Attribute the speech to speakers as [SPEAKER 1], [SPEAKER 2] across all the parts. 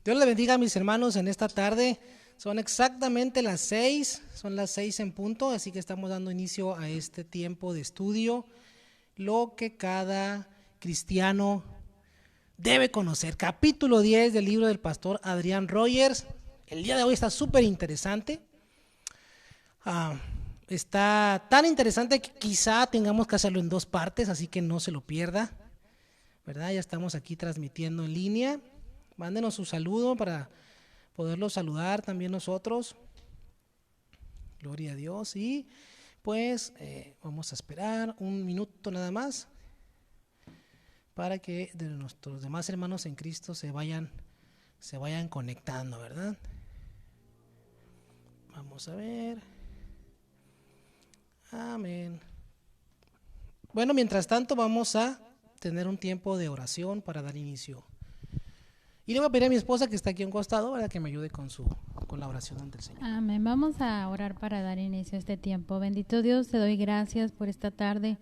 [SPEAKER 1] Dios les bendiga a mis hermanos en esta tarde. Son exactamente las 6, son las 6 en punto, así que estamos dando inicio a este tiempo de estudio, lo que cada cristiano debe conocer. Capítulo 10 del libro del pastor Adrián Rogers. El día de hoy está súper interesante. Está tan interesante que quizá tengamos que hacerlo en 2 partes, así que no se lo pierda, ¿verdad? Ya estamos aquí transmitiendo en línea. Mándenos su saludo para poderlos saludar también nosotros. Gloria a Dios. Y pues vamos a esperar un minuto nada más para que de nuestros demás hermanos en Cristo se vayan conectando, ¿verdad? Vamos a ver. Amén. Bueno, mientras tanto vamos a tener un tiempo de oración para dar inicio. Y le voy a pedir a mi esposa que está aquí a un costado, ¿verdad?, que me ayude con la oración ante el Señor.
[SPEAKER 2] Amén. Vamos a orar para dar inicio a este tiempo. Bendito Dios, te doy gracias por esta tarde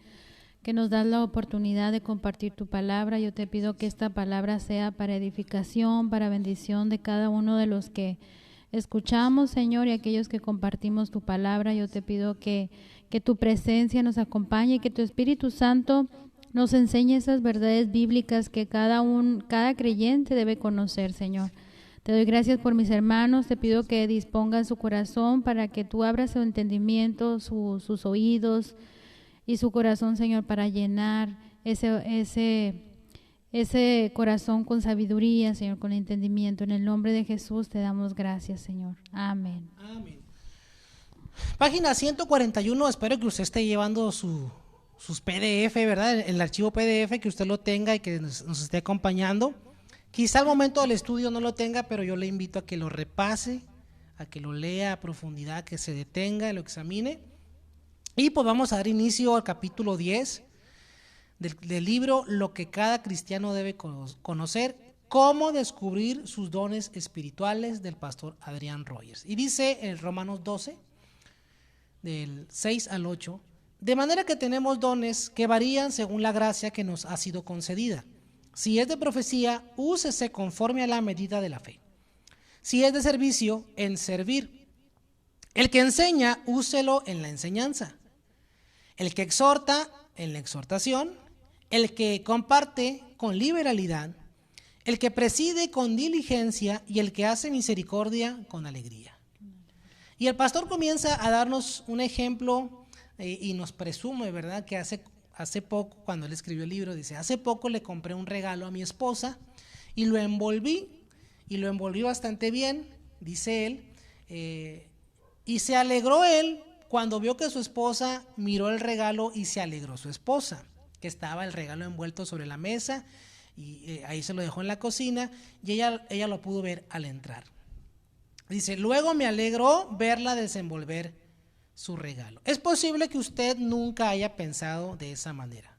[SPEAKER 2] que nos das la oportunidad de compartir tu palabra. Yo te pido que esta palabra sea para edificación, para bendición de cada uno de los que escuchamos, Señor, y aquellos que compartimos tu palabra. Yo te pido que tu presencia nos acompañe y que tu Espíritu Santo nos enseñe esas verdades bíblicas que cada creyente debe conocer, Señor. Te doy gracias por mis hermanos, te pido que dispongan su corazón para que tú abras su entendimiento, sus oídos y su corazón, Señor, para llenar ese corazón con sabiduría, Señor, con entendimiento. En el nombre de Jesús te damos gracias, Señor. Amén.
[SPEAKER 1] Amén. Página 141, espero que usted esté llevando sus PDF, ¿verdad? El archivo PDF, que usted lo tenga y que nos esté acompañando. Quizá al momento del estudio no lo tenga, pero yo le invito a que lo repase, a que lo lea a profundidad, que se detenga, lo examine. Y pues vamos a dar inicio al capítulo 10 del libro Lo que cada cristiano debe conocer, cómo descubrir sus dones espirituales, del pastor Adrián Rogers. Y dice en Romanos 12, del 6 al 8, de manera que tenemos dones que varían según la gracia que nos ha sido concedida. Si es de profecía, úsese conforme a la medida de la fe. Si es de servicio, en servir. El que enseña, úselo en la enseñanza. El que exhorta, en la exhortación. El que comparte, con liberalidad. El que preside, con diligencia. Y el que hace misericordia, con alegría. Y el pastor comienza a darnos un ejemplo y nos presume, ¿verdad?, que hace poco, cuando él escribió el libro, dice: hace poco le compré un regalo a mi esposa y lo envolví bastante bien, dice él, y se alegró él cuando vio que su esposa miró el regalo, y se alegró su esposa, que estaba el regalo envuelto sobre la mesa, y ahí se lo dejó en la cocina, y ella lo pudo ver al entrar. Dice: luego me alegró verla desenvolver su regalo. Es posible que usted nunca haya pensado de esa manera,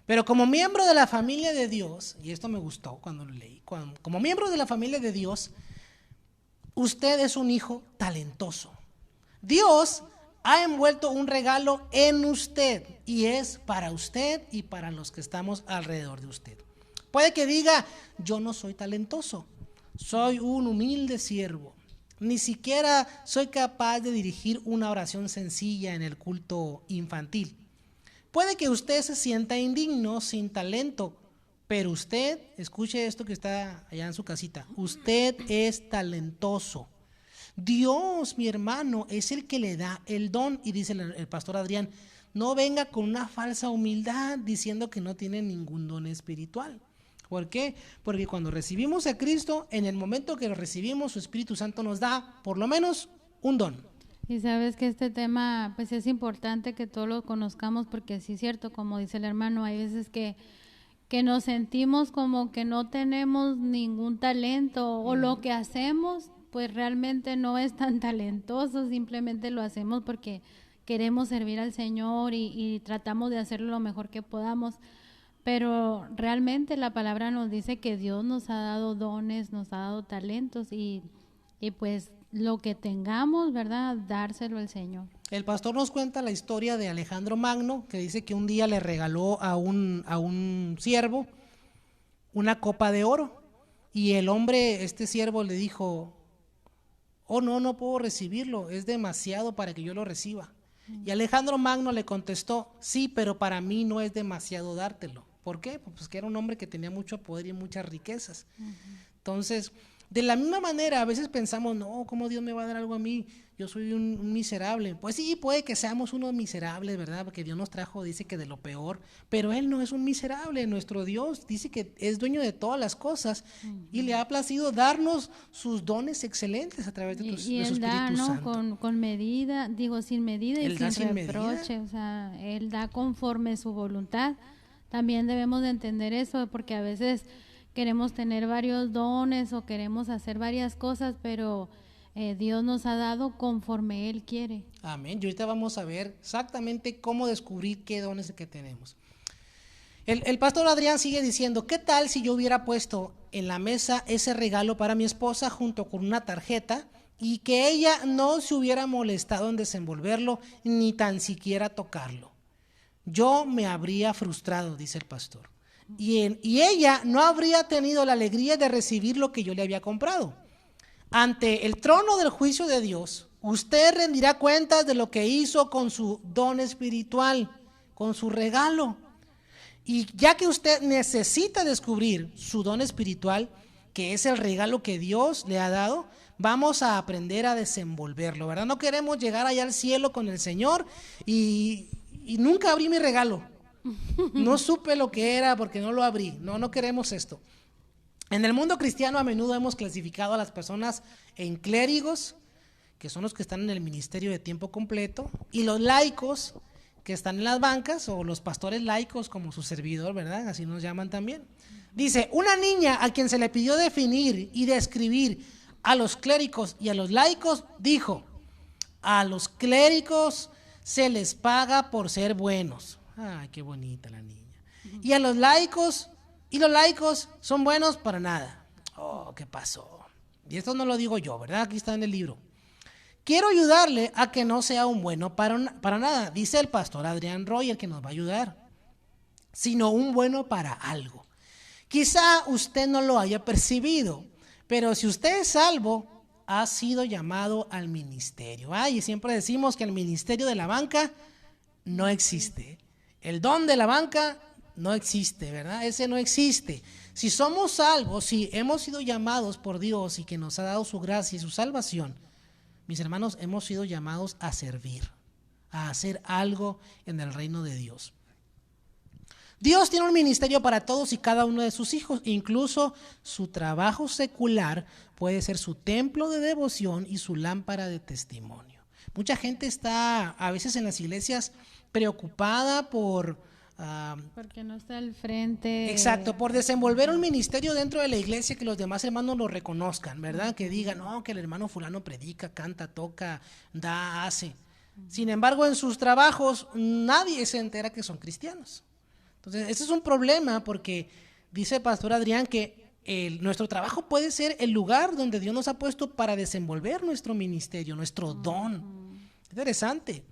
[SPEAKER 1] pero como miembro de la familia de Dios, y esto me gustó cuando lo leí, como miembro de la familia de Dios, usted es un hijo talentoso. Dios ha envuelto un regalo en usted, y es para usted y para los que estamos alrededor de usted. Puede que diga: yo no soy talentoso, soy un humilde siervo, ni siquiera soy capaz de dirigir una oración sencilla en el culto infantil. Puede que usted se sienta indigno, sin talento, pero usted, escuche esto que está allá en su casita, usted es talentoso. Dios, mi hermano, es el que le da el don. Y dice el pastor Adrián: no venga con una falsa humildad diciendo que no tiene ningún don espiritual. ¿Por qué? Porque cuando recibimos a Cristo, en el momento que lo recibimos, su Espíritu Santo nos da por lo menos un don.
[SPEAKER 2] Y sabes que este tema pues es importante que todos lo conozcamos, porque sí es cierto, como dice el hermano, hay veces que nos sentimos como que no tenemos ningún talento, o lo que hacemos pues realmente no es tan talentoso, simplemente lo hacemos porque queremos servir al Señor y tratamos de hacerlo lo mejor que podamos. Pero realmente la palabra nos dice que Dios nos ha dado dones, nos ha dado talentos, y pues lo que tengamos, ¿verdad?, dárselo al Señor.
[SPEAKER 1] El pastor nos cuenta la historia de Alejandro Magno, que dice que un día le regaló a un siervo una copa de oro, Y el hombre, este siervo, le dijo: oh, no puedo recibirlo, es demasiado para que yo lo reciba. Y Alejandro Magno le contestó: sí, pero para mí no es demasiado dártelo. ¿Por qué? Pues que era un hombre que tenía mucho poder y muchas riquezas. Entonces, de la misma manera, a veces pensamos: no, ¿cómo Dios me va a dar algo a mí? Yo soy un miserable. Pues sí, puede que seamos unos miserables, ¿verdad? Porque Dios nos trajo, dice que de lo peor, pero Él no es un miserable. Nuestro Dios dice que es dueño de todas las cosas y le ha placido darnos sus dones excelentes a través de su Espíritu Santo.
[SPEAKER 2] Con medida, sin medida
[SPEAKER 1] Él
[SPEAKER 2] y sin reproche, o sea, Él da conforme su voluntad. También debemos de entender eso, porque a veces queremos tener varios dones o queremos hacer varias cosas, pero Dios nos ha dado conforme Él quiere.
[SPEAKER 1] Amén. Y ahorita vamos a ver exactamente cómo descubrir qué dones que tenemos. El pastor Adrián sigue diciendo: ¿qué tal si yo hubiera puesto en la mesa ese regalo para mi esposa junto con una tarjeta y que ella no se hubiera molestado en desenvolverlo ni tan siquiera tocarlo? Yo me habría frustrado, dice el pastor, y ella no habría tenido la alegría de recibir lo que yo le había comprado. Ante el trono del juicio de Dios, usted rendirá cuentas de lo que hizo con su don espiritual, con su regalo. Y ya que usted necesita descubrir su don espiritual, que es el regalo que Dios le ha dado, vamos a aprender a desenvolverlo, ¿verdad? No queremos llegar allá al cielo con el Señor y nunca abrí mi regalo. No supe lo que era porque no lo abrí. No queremos esto. En el mundo cristiano a menudo hemos clasificado a las personas en clérigos, que son los que están en el ministerio de tiempo completo, y los laicos, que están en las bancas, o los pastores laicos como su servidor, ¿verdad? Así nos llaman también. Dice: una niña a quien se le pidió definir y describir a los clérigos y a los laicos, dijo: a los clérigos se les paga por ser buenos. Ay, qué bonita la niña. Y a los laicos son buenos para nada. Oh, ¿qué pasó? Y esto no lo digo yo, ¿verdad? Aquí está en el libro. Quiero ayudarle a que no sea un bueno para nada, dice el pastor Adrián Royer, que nos va a ayudar, sino un bueno para algo. Quizá usted no lo haya percibido, pero si usted es salvo, ha sido llamado al ministerio. Y siempre decimos que el ministerio de la banca no existe. El don de la banca no existe, ¿verdad? Ese no existe. Si somos salvos, si hemos sido llamados por Dios y que nos ha dado su gracia y su salvación, mis hermanos, hemos sido llamados a servir, a hacer algo en el reino de Dios. Dios tiene un ministerio para todos y cada uno de sus hijos, incluso su trabajo secular puede ser su templo de devoción y su lámpara de testimonio. Mucha gente está a veces en las iglesias preocupada porque
[SPEAKER 2] no está al frente.
[SPEAKER 1] Exacto, por desenvolver un ministerio dentro de la iglesia, que los demás hermanos lo reconozcan, ¿verdad? Que digan: no, que el hermano fulano predica, canta, toca, da, hace. Sin embargo, en sus trabajos nadie se entera que son cristianos. Entonces, ese es un problema, porque dice el pastor Adrián que nuestro trabajo puede ser el lugar donde Dios nos ha puesto para desenvolver nuestro ministerio, nuestro don. Interesante.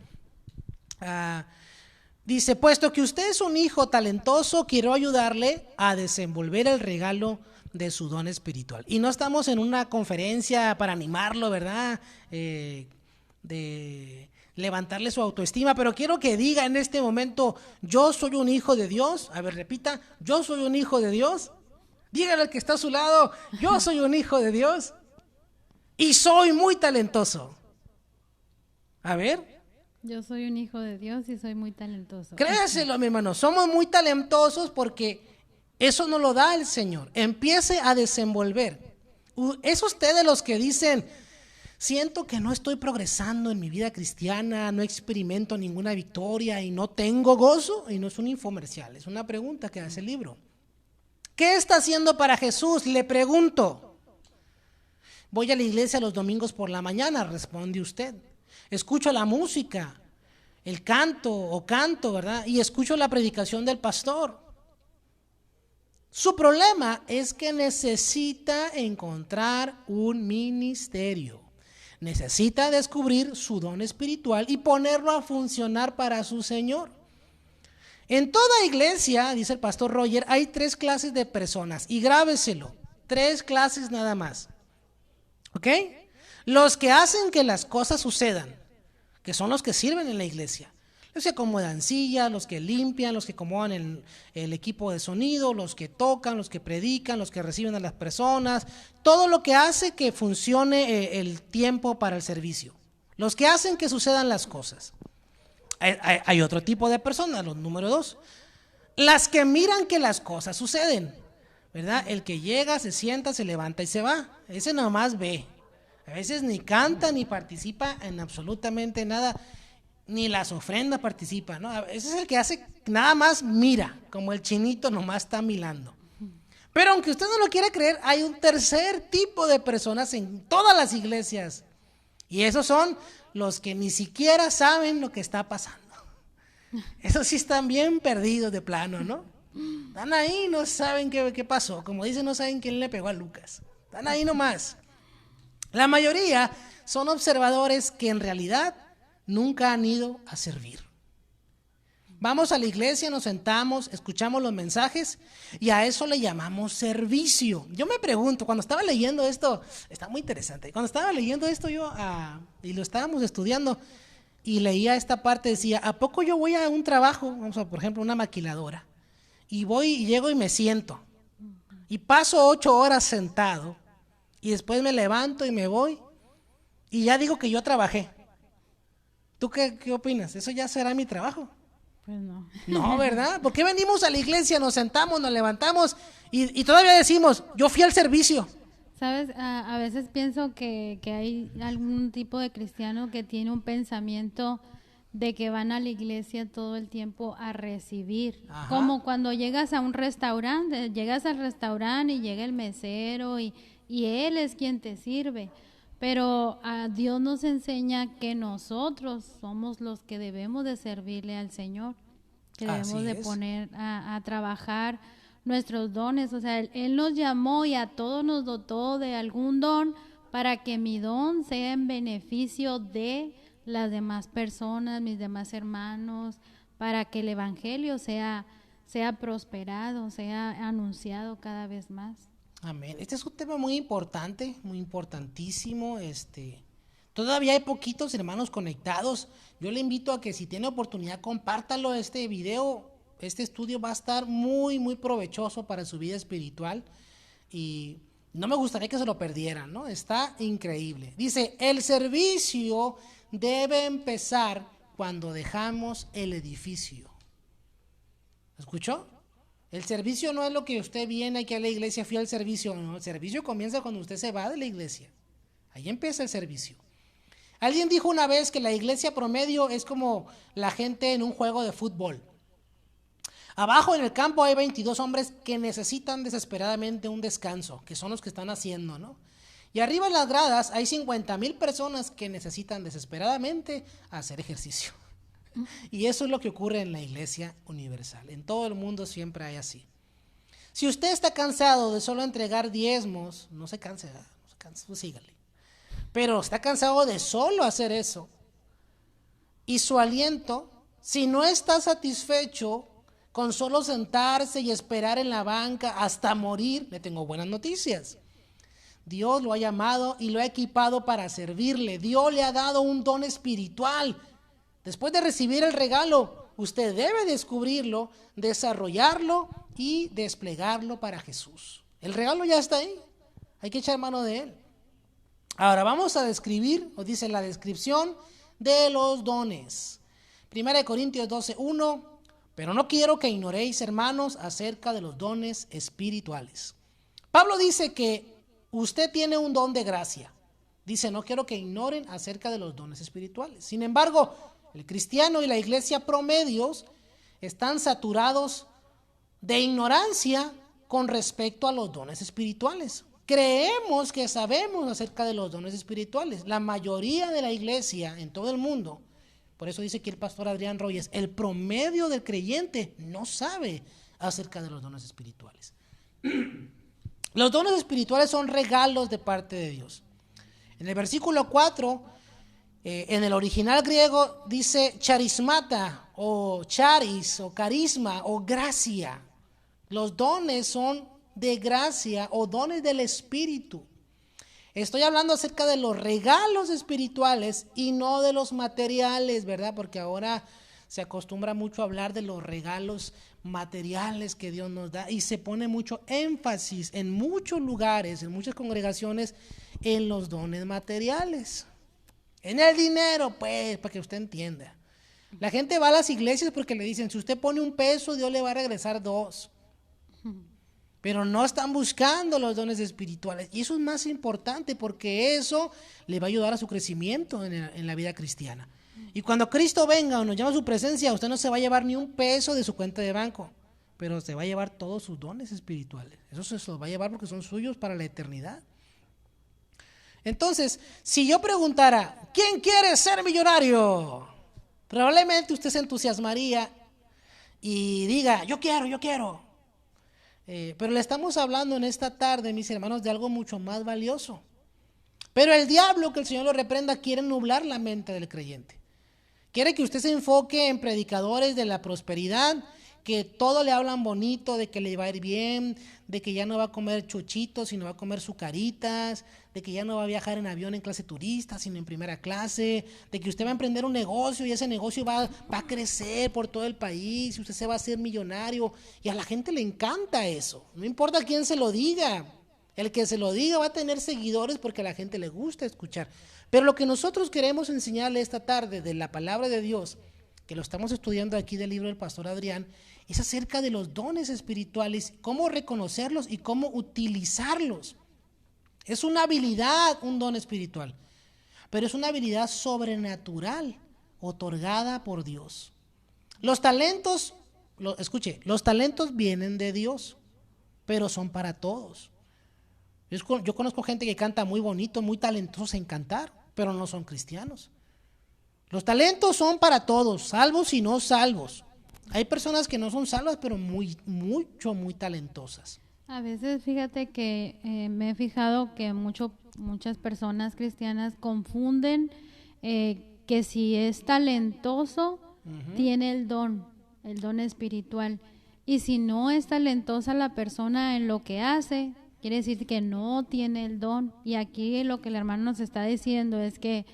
[SPEAKER 1] Dice: puesto que usted es un hijo talentoso, quiero ayudarle a desenvolver el regalo de su don espiritual. Y no estamos en una conferencia para animarlo, ¿verdad? De levantarle su autoestima, pero quiero que diga en este momento: yo soy un hijo de Dios. A ver, repita: yo soy un hijo de Dios. Dígale al que está a su lado: yo soy un hijo de Dios y soy muy talentoso. A ver.
[SPEAKER 2] Yo soy un hijo de Dios y soy muy talentoso.
[SPEAKER 1] Créaselo, mi hermano, somos muy talentosos porque eso nos lo da el Señor. Empiece a desenvolver. ¿Es usted de los que dicen: siento que no estoy progresando en mi vida cristiana, no experimento ninguna victoria y no tengo gozo? Y no es un infomercial, es una pregunta que hace el libro. ¿Qué está haciendo para Jesús? Le pregunto. Voy a la iglesia los domingos por la mañana, responde usted. Escucho la música, el canto, ¿verdad? Y escucho la predicación del pastor. Su problema es que necesita encontrar un ministerio. Necesita descubrir su don espiritual y ponerlo a funcionar para su Señor. En toda iglesia, dice el pastor Royer, hay 3 clases de personas, y grábeselo. 3 clases nada más. ¿Ok? Los que hacen que las cosas sucedan, que son los que sirven en la iglesia. Los que acomodan sillas, los que limpian, los que acomodan el equipo de sonido, los que tocan, los que predican, los que reciben a las personas. Todo lo que hace que funcione el tiempo para el servicio. Los que hacen que sucedan las cosas. Hay otro tipo de personas, los número 2. Las que miran que las cosas suceden, ¿verdad? El que llega, se sienta, se levanta y se va. Ese nomás ve. A veces ni canta ni participa en absolutamente nada, ni las ofrendas participa, ¿no? Ese es el que hace, nada más mira, como el chinito nomás está mirando. Pero aunque usted no lo quiera creer, hay un tercer tipo de personas en todas las iglesias. Y esos son los que ni siquiera saben lo que está pasando. Esos sí están bien perdidos de plano, ¿no? Están ahí, no saben qué pasó. Como dicen, no saben quién le pegó a Lucas. Están ahí nomás. La mayoría son observadores que en realidad nunca han ido a servir. Vamos a la iglesia, nos sentamos, escuchamos los mensajes y a eso le llamamos servicio. Yo me pregunto, cuando estaba leyendo esto, está muy interesante, cuando estaba leyendo esto y lo estábamos estudiando y leía esta parte, decía, ¿a poco yo voy a un trabajo, vamos a por ejemplo una maquiladora, y voy y llego y me siento y paso 8 horas sentado y después me levanto y me voy y ya digo que yo trabajé? ¿Tú qué opinas? ¿Eso ya será mi trabajo?
[SPEAKER 2] Pues no.
[SPEAKER 1] No, ¿verdad? ¿Por qué venimos a la iglesia, nos sentamos, nos levantamos y todavía decimos, yo fui al servicio?
[SPEAKER 2] Sabes, a veces pienso que hay algún tipo de cristiano que tiene un pensamiento de que van a la iglesia todo el tiempo a recibir.
[SPEAKER 1] Ajá.
[SPEAKER 2] Como cuando llegas a un restaurante, llegas al restaurante y llega el mesero y él es quien te sirve. Pero a Dios nos enseña que nosotros somos los que debemos de servirle al Señor, que debemos de poner a trabajar nuestros dones. O sea, Él nos llamó y a todos nos dotó de algún don para que mi don sea en beneficio de las demás personas, mis demás hermanos, para que el evangelio sea prosperado, sea anunciado cada vez más.
[SPEAKER 1] Amén. Este es un tema muy importante, muy importantísimo. Todavía hay poquitos hermanos conectados. Yo le invito a que si tiene oportunidad, compártalo. Este video, este estudio va a estar muy, muy provechoso para su vida espiritual. Y no me gustaría que se lo perdieran, ¿no? Está increíble. Dice, el servicio debe empezar cuando dejamos el edificio. ¿Escuchó? El servicio no es lo que usted viene aquí a la iglesia, fui al servicio. No, el servicio comienza cuando usted se va de la iglesia. Ahí empieza el servicio. Alguien dijo una vez que la iglesia promedio es como la gente en un juego de fútbol. Abajo en el campo hay 22 hombres que necesitan desesperadamente un descanso, que son los que están haciendo, ¿no? Y arriba en las gradas hay 50,000 personas que necesitan desesperadamente hacer ejercicio. Y eso es lo que ocurre en la iglesia universal. En todo el mundo siempre hay así. Si usted está cansado de solo entregar diezmos, no se canse, pues sígale. Pero está cansado de solo hacer eso. Y su aliento, si no está satisfecho con solo sentarse y esperar en la banca hasta morir, le tengo buenas noticias. Dios lo ha llamado y lo ha equipado para servirle. Dios le ha dado un don espiritual. Después de recibir el regalo, usted debe descubrirlo, desarrollarlo y desplegarlo para Jesús. El regalo ya está ahí, hay que echar mano de él. Ahora vamos a describir, o dice la descripción de los dones. 1 Corintios 12:1, pero no quiero que ignoréis, hermanos, acerca de los dones espirituales. Pablo dice que usted tiene un don de gracia. Dice, no quiero que ignoren acerca de los dones espirituales. Sin embargo, el cristiano y la iglesia promedios están saturados de ignorancia con respecto a los dones espirituales. Creemos que sabemos acerca de los dones espirituales. La mayoría de la iglesia en todo el mundo, por eso dice aquí el pastor Adrián Reyes, el promedio del creyente no sabe acerca de los dones espirituales. Los dones espirituales son regalos de parte de Dios. En el versículo 4, en el original griego dice charismata o charis o carisma o gracia. Los dones son de gracia o dones del Espíritu. Estoy hablando acerca de los regalos espirituales y no de los materiales, ¿verdad? Porque ahora se acostumbra mucho a hablar de los regalos materiales que Dios nos da y se pone mucho énfasis en muchos lugares, en muchas congregaciones, en los dones materiales. En el dinero, pues, para que usted entienda. La gente va a las iglesias porque le dicen, si usted pone $1, Dios le va a regresar 2. Pero no están buscando los dones espirituales. Y eso es más importante porque eso le va a ayudar a su crecimiento en la vida cristiana. Y cuando Cristo venga o nos llama a su presencia, usted no se va a llevar ni $1 de su cuenta de banco, pero se va a llevar todos sus dones espirituales. Eso se los va a llevar porque son suyos para la eternidad. Entonces, si yo preguntara, ¿quién quiere ser millonario? Probablemente usted se entusiasmaría y diga, yo quiero. Pero le estamos hablando en esta tarde, mis hermanos, de algo mucho más valioso. Pero el diablo, que el Señor lo reprenda, quiere nublar la mente del creyente. Quiere que usted se enfoque en predicadores de la prosperidad, que todo le hablan bonito, de que le va a ir bien, de que ya no va a comer chochitos, sino va a comer sucaritas, de que ya no va a viajar en avión en clase turista, sino en primera clase, de que usted va a emprender un negocio y ese negocio va a crecer por todo el país y usted se va a hacer millonario. Y a la gente le encanta eso, no importa quién se lo diga. El que se lo diga va a tener seguidores porque a la gente le gusta escuchar. Pero lo que nosotros queremos enseñarle esta tarde de la palabra de Dios, que lo estamos estudiando aquí del libro del pastor Adrián, es acerca de los dones espirituales, cómo reconocerlos y cómo utilizarlos. Es una habilidad, un don espiritual, pero es una habilidad sobrenatural otorgada por Dios. Los talentos, los talentos vienen de Dios, pero son para todos. Yo conozco gente que canta muy bonito, muy talentosos en cantar, pero no son cristianos. Los talentos son para todos, salvos y no salvos. Hay personas que no son salvas, pero muy talentosas.
[SPEAKER 2] A veces fíjate que me he fijado que muchas personas cristianas confunden que si es talentoso, tiene el don espiritual. Y si no es talentosa la persona en lo que hace, quiere decir que no tiene el don. Y aquí lo que el hermano nos está diciendo es que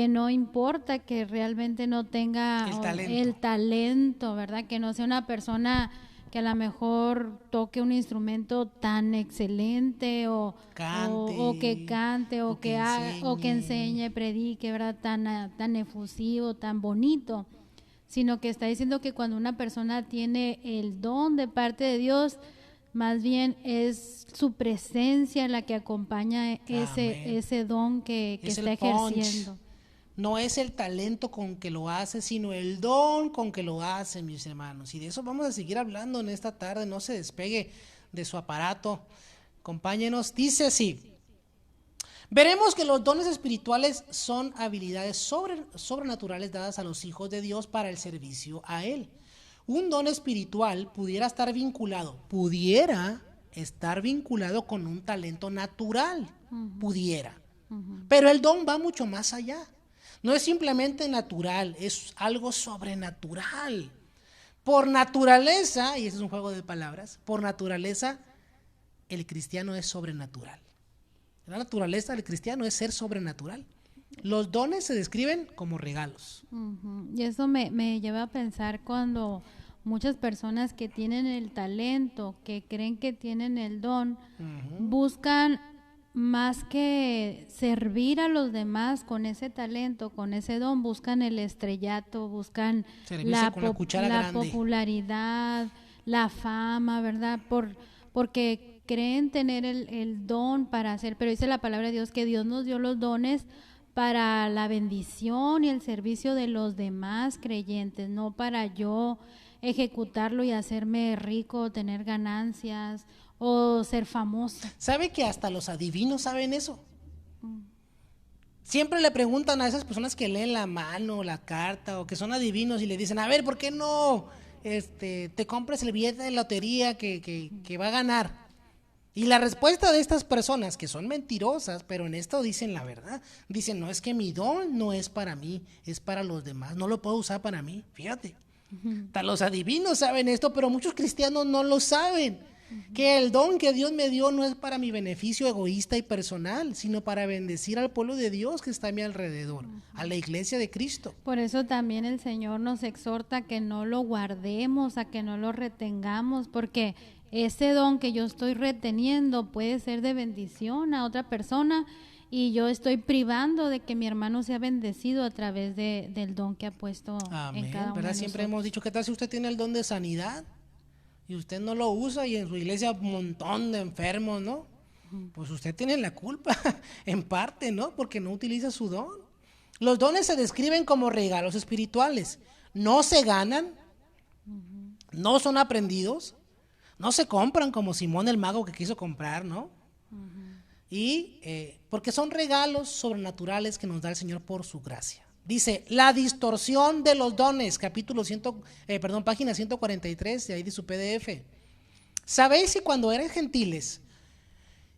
[SPEAKER 2] no importa que realmente no tenga el talento, ¿verdad? Que no sea una persona que a lo mejor toque un instrumento tan excelente o que cante o que enseñe, predique, ¿verdad? Tan efusivo, tan bonito, sino que está diciendo que cuando una persona tiene el don de parte de Dios, más bien es su presencia la que acompaña ese don que está ejerciendo.
[SPEAKER 1] No es el talento con que lo hace, sino el don con que lo hace, mis hermanos. Y de eso vamos a seguir hablando en esta tarde. No se despegue de su aparato. Acompáñenos. Dice así: veremos que los dones espirituales son habilidades sobrenaturales dadas a los hijos de Dios para el servicio a Él. Un don espiritual pudiera estar vinculado con un talento natural. Pudiera. Pero el don va mucho más allá. No es simplemente natural, es algo sobrenatural. Por naturaleza, y ese es un juego de palabras, por naturaleza el cristiano es sobrenatural. La naturaleza del cristiano es ser sobrenatural. Los dones se describen como regalos.
[SPEAKER 2] Y eso me lleva a pensar cuando muchas personas que tienen el talento, que creen que tienen el don, buscan más que servir a los demás con ese talento, con ese don, buscan el estrellato, buscan la popularidad, la fama, ¿verdad? Porque creen tener el don para hacer, pero dice la palabra de Dios que Dios nos dio los dones para la bendición y el servicio de los demás creyentes, no para yo ejecutarlo y hacerme rico, tener ganancias o ser famosa.
[SPEAKER 1] ¿Sabe que hasta los adivinos saben eso? Siempre le preguntan a esas personas que leen la mano, la carta, o que son adivinos y le dicen, a ver, ¿por qué no te compras el billete de lotería que va a ganar? Y la respuesta de estas personas, que son mentirosas, pero en esto dicen la verdad, dicen, no, es que mi don no es para mí, es para los demás, no lo puedo usar para mí, fíjate. Hasta los adivinos saben esto, pero muchos cristianos no lo saben. Que el don que Dios me dio no es para mi beneficio egoísta y personal, sino para bendecir al pueblo de Dios que está a mi alrededor, a la iglesia de Cristo.
[SPEAKER 2] Por eso también el Señor nos exhorta a que no lo guardemos, a que no lo retengamos, porque ese don que yo estoy reteniendo puede ser de bendición a otra persona y yo estoy privando de que mi hermano sea bendecido a través del don que ha puesto
[SPEAKER 1] Amén,
[SPEAKER 2] en cada uno
[SPEAKER 1] ¿verdad?
[SPEAKER 2] de
[SPEAKER 1] Siempre
[SPEAKER 2] nosotros.
[SPEAKER 1] hemos dicho, ¿qué tal si usted tiene el don de sanidad y usted no lo usa y en su iglesia un montón de enfermos, ¿no? Pues usted tiene la culpa, en parte, ¿no? Porque no utiliza su don. Los dones se describen como regalos espirituales. No se ganan, no son aprendidos, no se compran como Simón el mago que quiso comprar, ¿no? Y porque son regalos sobrenaturales que nos da el Señor por su gracia. Dice, la distorsión de los dones, página 143, de ahí de su PDF. ¿Sabéis que cuando erais gentiles,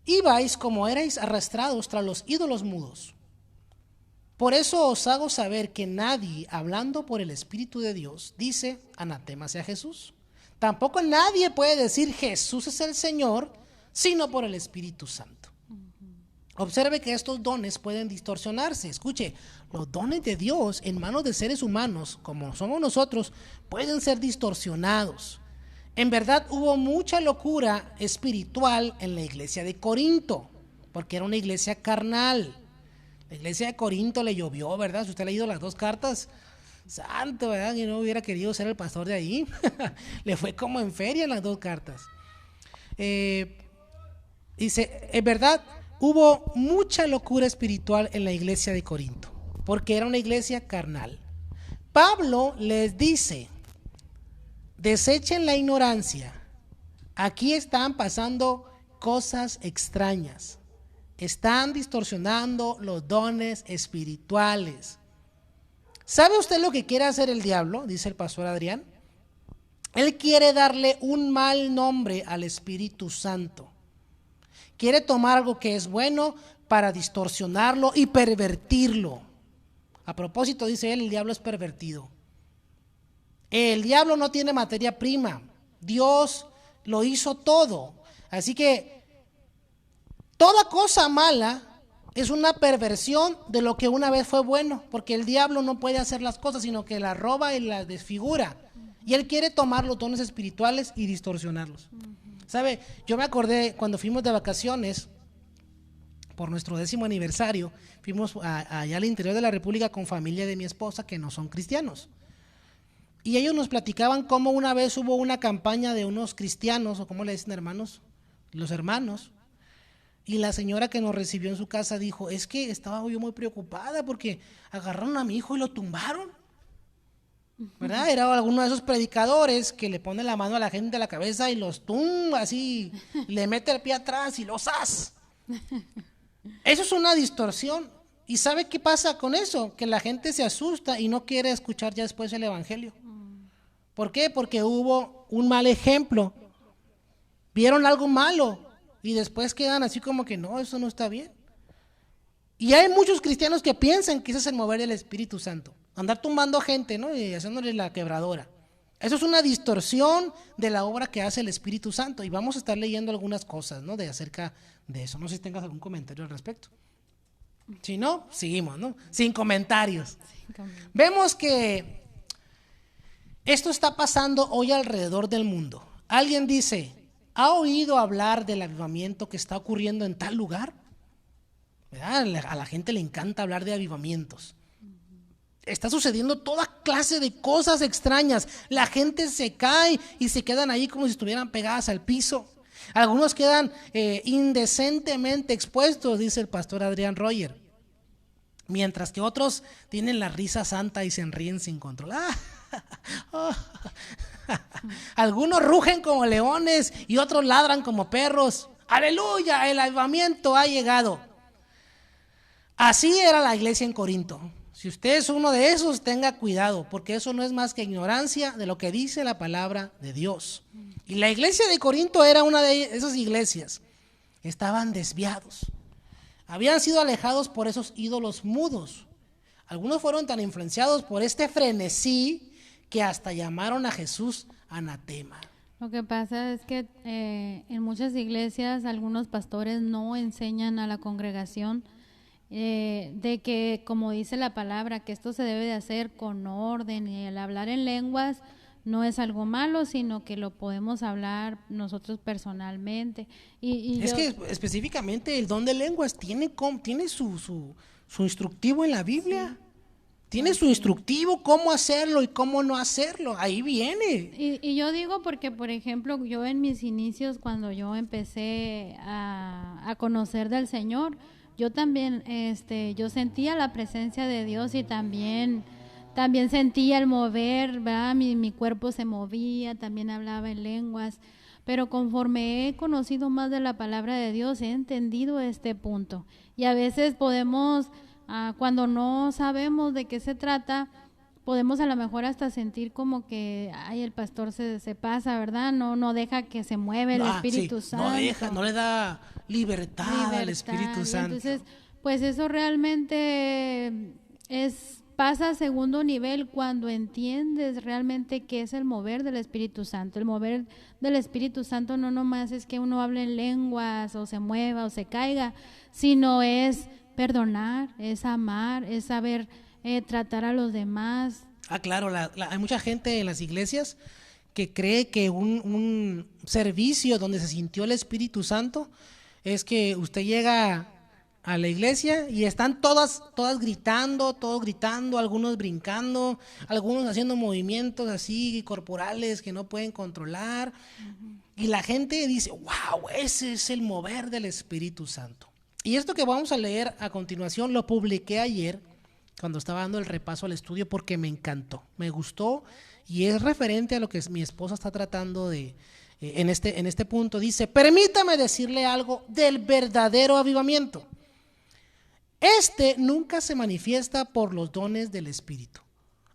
[SPEAKER 1] ibais como erais arrastrados tras los ídolos mudos? Por eso os hago saber que nadie, hablando por el Espíritu de Dios, dice anatema sea Jesús. Tampoco nadie puede decir Jesús es el Señor, sino por el Espíritu Santo. Observe que estos dones pueden distorsionarse. Escuche, los dones de Dios en manos de seres humanos, como somos nosotros, pueden ser distorsionados. En verdad hubo mucha locura espiritual en la iglesia de Corinto, porque era una iglesia carnal. La iglesia de Corinto le llovió, ¿verdad? Si usted ha leído las 2 cartas, santo, ¿verdad? Que no hubiera querido ser el pastor de ahí. Le fue como en feria en las 2 cartas. Dice, en verdad, hubo mucha locura espiritual en la iglesia de Corinto, porque era una iglesia carnal. Pablo les dice, desechen la ignorancia. Aquí están pasando cosas extrañas. Están distorsionando los dones espirituales. ¿Sabe usted lo que quiere hacer el diablo? Dice el pastor Adrián. Él quiere darle un mal nombre al Espíritu Santo. Quiere tomar algo que es bueno para distorsionarlo y pervertirlo. A propósito, dice él, el diablo es pervertido. El diablo no tiene materia prima. Dios lo hizo todo. Así que toda cosa mala es una perversión de lo que una vez fue bueno, porque el diablo no puede hacer las cosas, sino que las roba y las desfigura. Y él quiere tomar los dones espirituales y distorsionarlos. ¿Sabe? Yo me acordé cuando fuimos de vacaciones por nuestro 10º aniversario, fuimos allá al interior de la República con familia de mi esposa que no son cristianos. Y ellos nos platicaban cómo una vez hubo una campaña de unos cristianos, o cómo le dicen hermanos, los hermanos. Y la señora que nos recibió en su casa dijo, es que estaba yo muy preocupada porque agarraron a mi hijo y lo tumbaron. ¿Verdad? Era alguno de esos predicadores que le pone la mano a la gente a la cabeza y los tumba así, le mete el pie atrás y los ¡as! Eso es una distorsión. ¿Y sabe qué pasa con eso? Que la gente se asusta y no quiere escuchar ya después el evangelio. ¿Por qué? Porque hubo un mal ejemplo. Vieron algo malo y después quedan así como que no, eso no está bien. Y hay muchos cristianos que piensan que ese es el mover del Espíritu Santo. Andar tumbando gente, ¿no? Y haciéndole la quebradora. Eso es una distorsión de la obra que hace el Espíritu Santo. Y vamos a estar leyendo algunas cosas, ¿no? Acerca de eso. No sé si tengas algún comentario al respecto. Si no, seguimos, ¿no? Sin comentarios. Vemos que esto está pasando hoy alrededor del mundo. Alguien dice, ¿ha oído hablar del avivamiento que está ocurriendo en tal lugar? ¿Verdad? A la gente le encanta hablar de avivamientos. Está sucediendo toda clase de cosas extrañas. La gente se cae y se quedan ahí como si estuvieran pegadas al piso. Algunos quedan indecentemente expuestos, dice el pastor Adrián Royer. Mientras que otros tienen la risa santa y se ríen sin control. Algunos rugen como leones y otros ladran como perros. ¡Aleluya! El avivamiento ha llegado. Así era la iglesia en Corinto. Si usted es uno de esos, tenga cuidado, porque eso no es más que ignorancia de lo que dice la palabra de Dios. Y la iglesia de Corinto era una de esas iglesias. Estaban desviados. Habían sido alejados por esos ídolos mudos. Algunos fueron tan influenciados por este frenesí que hasta llamaron a Jesús anatema.
[SPEAKER 2] Lo que pasa es que en muchas iglesias algunos pastores no enseñan a la congregación de que, como dice la palabra, que esto se debe de hacer con orden, y el hablar en lenguas no es algo malo, sino que lo podemos hablar nosotros personalmente.
[SPEAKER 1] Es que específicamente el don de lenguas tiene su instructivo en la Biblia. Tiene su instructivo cómo hacerlo y cómo no hacerlo. Ahí viene.
[SPEAKER 2] Y yo digo porque, por ejemplo, yo en mis inicios, cuando yo empecé a conocer del Señor, yo también, yo sentía la presencia de Dios y también sentía el mover, ¿verdad? Mi cuerpo se movía, también hablaba en lenguas, pero conforme he conocido más de la palabra de Dios, he entendido este punto. Y a veces podemos, cuando no sabemos de qué se trata, podemos a lo mejor hasta sentir como que, ay, el pastor se pasa, ¿verdad? No deja que se mueva el Espíritu Santo.
[SPEAKER 1] No le da libertad al Espíritu Santo.
[SPEAKER 2] Entonces, pues eso realmente pasa a segundo nivel cuando entiendes realmente qué es el mover del Espíritu Santo. El mover del Espíritu Santo no nomás es que uno hable en lenguas o se mueva o se caiga, sino es perdonar, es amar, es saber tratar a los demás.
[SPEAKER 1] Claro, hay mucha gente en las iglesias que cree que un servicio donde se sintió el Espíritu Santo es que usted llega a la iglesia y están todos gritando, algunos brincando, algunos haciendo movimientos así corporales que no pueden controlar. Uh-huh. Y la gente dice, wow, ese es el mover del Espíritu Santo. Y esto que vamos a leer a continuación lo publiqué ayer cuando estaba dando el repaso al estudio porque me encantó, me gustó y es referente a lo que mi esposa está tratando de en este punto. Dice, permítame decirle algo del verdadero avivamiento. Nunca se manifiesta por los dones del Espíritu.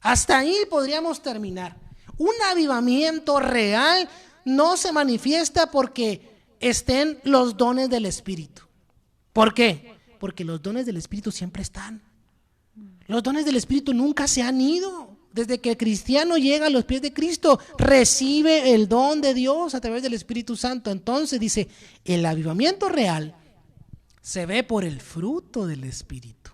[SPEAKER 1] Hasta ahí podríamos terminar. Un avivamiento real no se manifiesta porque estén los dones del Espíritu. ¿Por qué? Porque los dones del Espíritu siempre están. Los dones del Espíritu nunca se han ido. Desde que el cristiano llega a los pies de Cristo, recibe el don de Dios a través del Espíritu Santo. Entonces dice, el avivamiento real se ve por el fruto del Espíritu.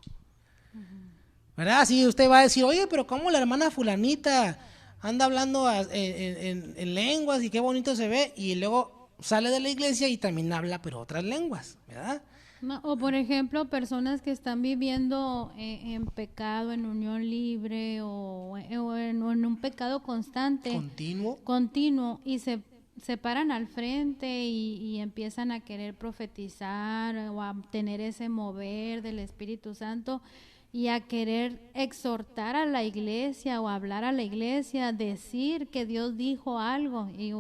[SPEAKER 1] ¿Verdad? Así usted va a decir, oye, pero ¿cómo la hermana fulanita anda hablando en lenguas y qué bonito se ve? Y luego sale de la iglesia y también habla, pero otras lenguas, ¿verdad?
[SPEAKER 2] No, o por ejemplo, personas que están viviendo en pecado, en unión libre o en un pecado constante. Continuo y se paran al frente y empiezan a querer profetizar o a tener ese mover del Espíritu Santo y a querer exhortar a la iglesia o hablar a la iglesia, decir que Dios dijo algo y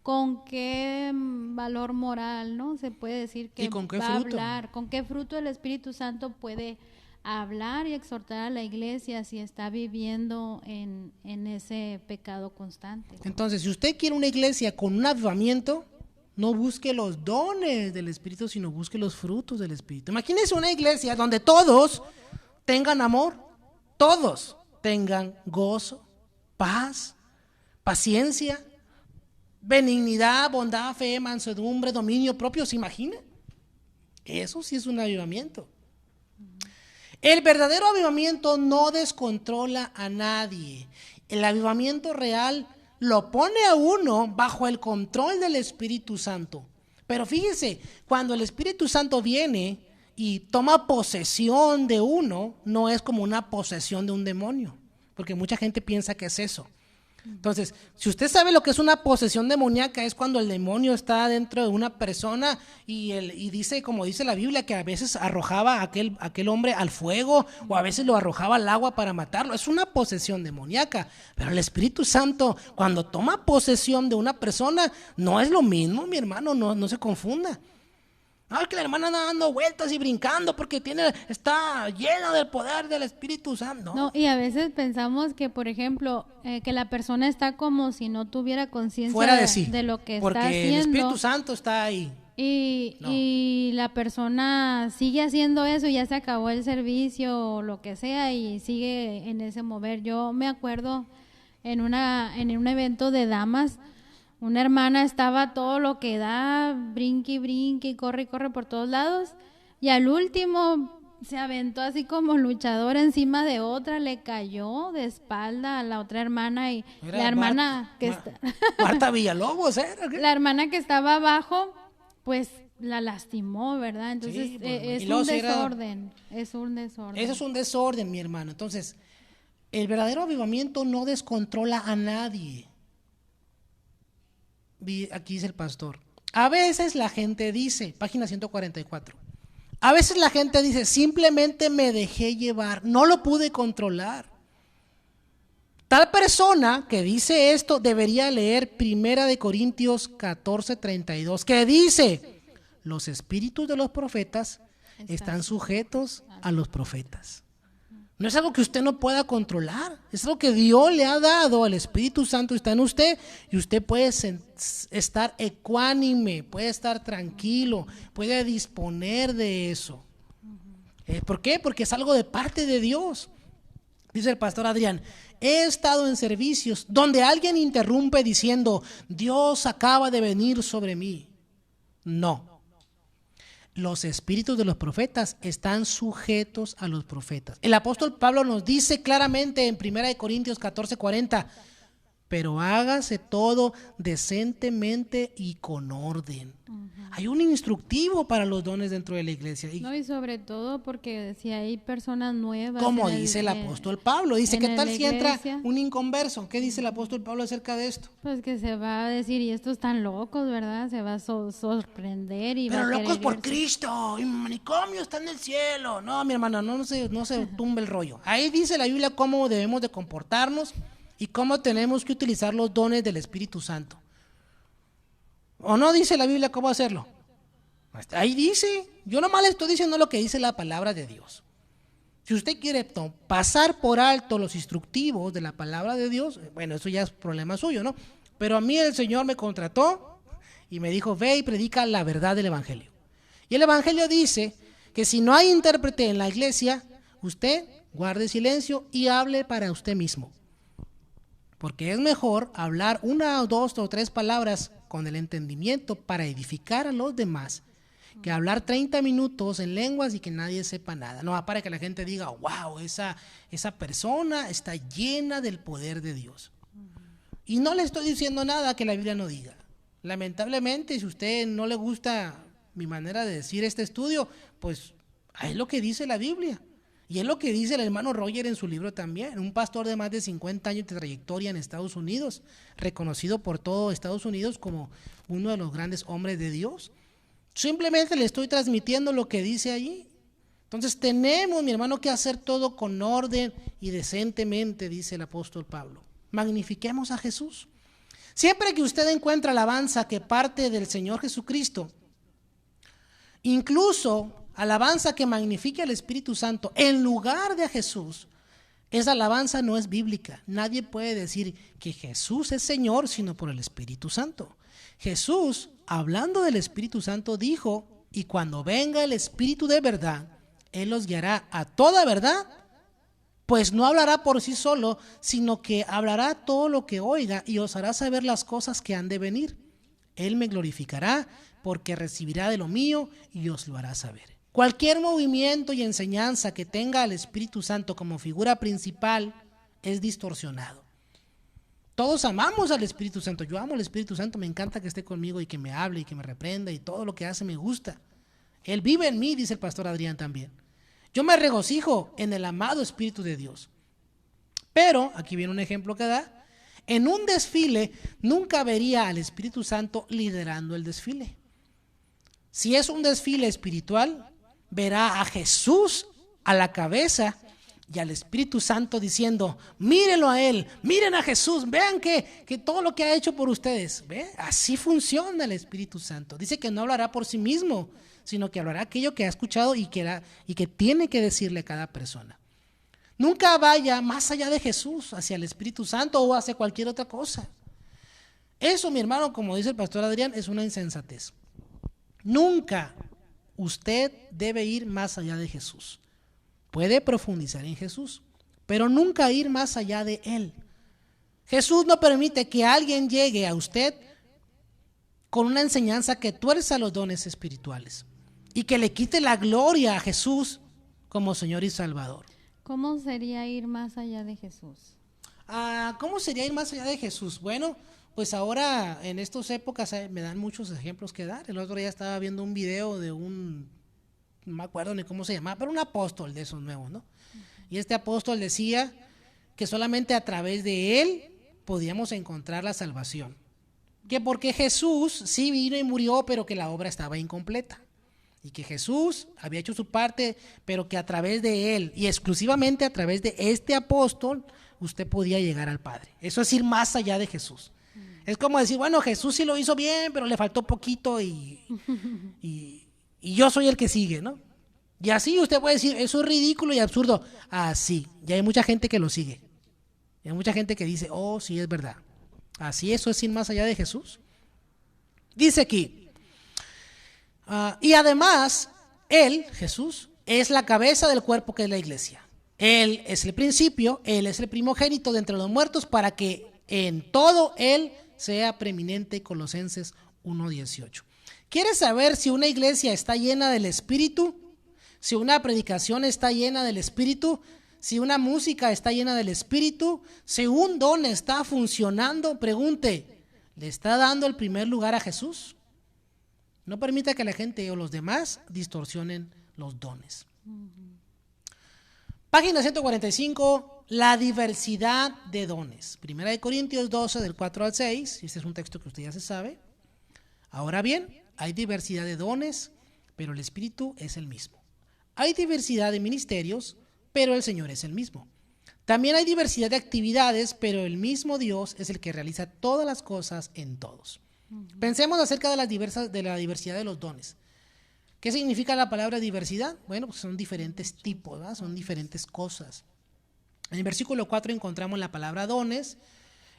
[SPEAKER 2] con qué valor moral, ¿no? Se puede decir que va a hablar, con qué fruto el Espíritu Santo puede hablar y exhortar a la iglesia si está viviendo en ese pecado constante.
[SPEAKER 1] Entonces, si usted quiere una iglesia con un avivamiento, no busque los dones del Espíritu, sino busque los frutos del Espíritu. Imagínese una iglesia donde todos tengan amor, todos tengan gozo, paz, paciencia, benignidad, bondad, fe, mansedumbre, dominio propio. ¿Se imagina? Eso sí es un avivamiento. El verdadero avivamiento no descontrola a nadie. El avivamiento real lo pone a uno bajo el control del Espíritu Santo. Pero fíjese, cuando el Espíritu Santo viene y toma posesión de uno, no es como una posesión de un demonio, porque mucha gente piensa que es eso. Entonces, si usted sabe lo que es una posesión demoníaca, es cuando el demonio está dentro de una persona y dice, como dice la Biblia, que a veces arrojaba a aquel hombre al fuego o a veces lo arrojaba al agua para matarlo. Es una posesión demoníaca. Pero el Espíritu Santo, cuando toma posesión de una persona, no es lo mismo, mi hermano, no se confunda. No, es que la hermana anda dando vueltas y brincando porque está llena del poder del Espíritu Santo.
[SPEAKER 2] No, y a veces pensamos que, por ejemplo, que la persona está como si no tuviera conciencia de lo que está haciendo.
[SPEAKER 1] Porque el Espíritu Santo está ahí.
[SPEAKER 2] Y la persona sigue haciendo eso, ya se acabó el servicio o lo que sea y sigue en ese mover. Yo me acuerdo en un evento de damas, Una hermana estaba todo lo que da, brinque y brinque y corre por todos lados. Y al último se aventó así como luchador encima de otra, le cayó de espalda a la otra hermana y
[SPEAKER 1] Era
[SPEAKER 2] la hermana
[SPEAKER 1] Marta Villalobos, ¿eh?
[SPEAKER 2] la hermana que estaba abajo, pues la lastimó, ¿verdad? Entonces
[SPEAKER 1] Sí, pues,
[SPEAKER 2] es
[SPEAKER 1] y luego
[SPEAKER 2] un
[SPEAKER 1] si era-
[SPEAKER 2] desorden, es un desorden.
[SPEAKER 1] Eso es un desorden, mi hermano. Entonces, el verdadero avivamiento no descontrola a nadie. Aquí dice el pastor. A veces la gente dice, página 144. A veces la gente dice, simplemente me dejé llevar, no lo pude controlar. Tal persona que dice esto debería leer 1 Corintios 14:32, que dice, los espíritus de los profetas están sujetos a los profetas. No es algo que usted no pueda controlar, es algo que Dios le ha dado, el Espíritu Santo está en usted y usted puede estar ecuánime, puede estar tranquilo, puede disponer de eso. ¿Por qué? Porque es algo de parte de Dios. Dice el pastor Adrián, he estado en servicios donde alguien interrumpe diciendo, Dios acaba de venir sobre mí. No. Los espíritus de los profetas están sujetos a los profetas. El apóstol Pablo nos dice claramente en 1 Corintios 14:40, pero hágase todo decentemente y con orden. Hay un instructivo para los dones dentro de la iglesia.
[SPEAKER 2] No, y sobre todo porque si hay personas nuevas.
[SPEAKER 1] Como dice el apóstol Pablo, dice, ¿qué tal si entra
[SPEAKER 2] iglesia,
[SPEAKER 1] un inconverso? ¿Qué dice el apóstol Pablo acerca de esto?
[SPEAKER 2] Pues que se va a decir, y estos están locos, ¿verdad? Se va a sorprender y
[SPEAKER 1] pero
[SPEAKER 2] va a
[SPEAKER 1] locos por
[SPEAKER 2] irse.
[SPEAKER 1] Cristo, y manicomio está en el cielo. No, mi hermano, no se tumbe el rollo. Ahí dice la Biblia cómo debemos de comportarnos y cómo tenemos que utilizar los dones del Espíritu Santo. ¿O no dice la Biblia cómo hacerlo? Ahí dice, yo nomás le estoy diciendo lo que dice la palabra de Dios. Si usted quiere pasar por alto los instructivos de la palabra de Dios, bueno, eso ya es problema suyo, ¿no? Pero a mí el Señor me contrató y me dijo, ve y predica la verdad del Evangelio. Y el Evangelio dice que si no hay intérprete en la iglesia, usted guarde silencio y hable para usted mismo. Porque es mejor hablar una o dos o tres palabras con el entendimiento para edificar a los demás que hablar 30 minutos en lenguas y que nadie sepa nada. No, para que la gente diga, wow, esa persona está llena del poder de Dios. Y no le estoy diciendo nada que la Biblia no diga. Lamentablemente, si a usted no le gusta mi manera de decir este estudio, pues es lo que dice la Biblia. Y es lo que dice el hermano Roger en su libro también, un pastor de más de 50 años de trayectoria en Estados Unidos, reconocido por todo Estados Unidos como uno de los grandes hombres de Dios. Simplemente le estoy transmitiendo lo que dice allí. Entonces tenemos, mi hermano, que hacer todo con orden y decentemente, dice el apóstol Pablo. Magnifiquemos a Jesús. Siempre que usted encuentra alabanza que parte del Señor Jesucristo, incluso alabanza que magnifique al Espíritu Santo en lugar de a Jesús, esa alabanza no es bíblica. Nadie puede decir que Jesús es Señor sino por el Espíritu Santo. Jesús, hablando del Espíritu Santo, dijo, y cuando venga el Espíritu de verdad, Él los guiará a toda verdad, pues no hablará por sí solo, sino que hablará todo lo que oiga y os hará saber las cosas que han de venir. Él me glorificará porque recibirá de lo mío y os lo hará saber. Cualquier movimiento y enseñanza que tenga al Espíritu Santo como figura principal es distorsionado. Todos amamos al Espíritu Santo. Yo amo al Espíritu Santo, me encanta que esté conmigo y que me hable y que me reprenda y todo lo que hace me gusta. Él vive en mí, dice el pastor Adrián también. Yo me regocijo en el amado Espíritu de Dios. Pero, aquí viene un ejemplo que da, en un desfile nunca vería al Espíritu Santo liderando el desfile. Si es un desfile espiritual, verá a Jesús a la cabeza y al Espíritu Santo diciendo, mírenlo a Él, miren a Jesús, vean que todo lo que ha hecho por ustedes. ¿Ve? Así funciona el Espíritu Santo. Dice que no hablará por sí mismo, sino que hablará aquello que ha escuchado y que tiene que decirle a cada persona. Nunca vaya más allá de Jesús, hacia el Espíritu Santo o hacia cualquier otra cosa. Eso, mi hermano, como dice el pastor Adrián, es una insensatez. Nunca usted debe ir más allá de Jesús. Puede profundizar en Jesús, pero nunca ir más allá de Él. Jesús no permite que alguien llegue a usted con una enseñanza que tuerza los dones espirituales y que le quite la gloria a Jesús como Señor y Salvador.
[SPEAKER 2] ¿Cómo sería ir más allá de Jesús?
[SPEAKER 1] ¿Cómo sería ir más allá de Jesús? Bueno, pues ahora en estas épocas me dan muchos ejemplos que dar. El otro día estaba viendo un video de no me acuerdo ni cómo se llamaba, pero un apóstol de esos nuevos, ¿no? Y este apóstol decía que solamente a través de él podíamos encontrar la salvación. Que porque Jesús sí vino y murió, pero que la obra estaba incompleta. Y que Jesús había hecho su parte, pero que a través de él y exclusivamente a través de este apóstol, usted podía llegar al Padre. Eso es ir más allá de Jesús. Es como decir, bueno, Jesús sí lo hizo bien, pero le faltó poquito y yo soy el que sigue, ¿no? Y así usted puede decir, eso es ridículo y absurdo. Así, ya hay mucha gente que lo sigue. Y hay mucha gente que dice, oh, sí, es verdad. Así, eso es ir más allá de Jesús. Dice aquí, y además, Él, Jesús, es la cabeza del cuerpo que es la iglesia. Él es el principio, Él es el primogénito de entre los muertos para que en todo Él sea preeminente. Colosenses 1:18. ¿Quieres saber si una iglesia está llena del Espíritu? Si una predicación está llena del Espíritu, si una música está llena del Espíritu, si un don está funcionando, pregunte, ¿le está dando el primer lugar a Jesús? No permita que la gente o los demás distorsionen los dones. Página 145, la diversidad de dones. Primera de Corintios 12, del 4 al 6, este es un texto que usted ya se sabe. Ahora bien, hay diversidad de dones, pero el Espíritu es el mismo. Hay diversidad de ministerios, pero el Señor es el mismo. También hay diversidad de actividades, pero el mismo Dios es el que realiza todas las cosas en todos. Pensemos acerca de la diversidad de los dones. ¿Qué significa la palabra diversidad? Bueno, pues son diferentes tipos, ¿verdad? Son diferentes cosas. En el versículo 4 encontramos la palabra dones,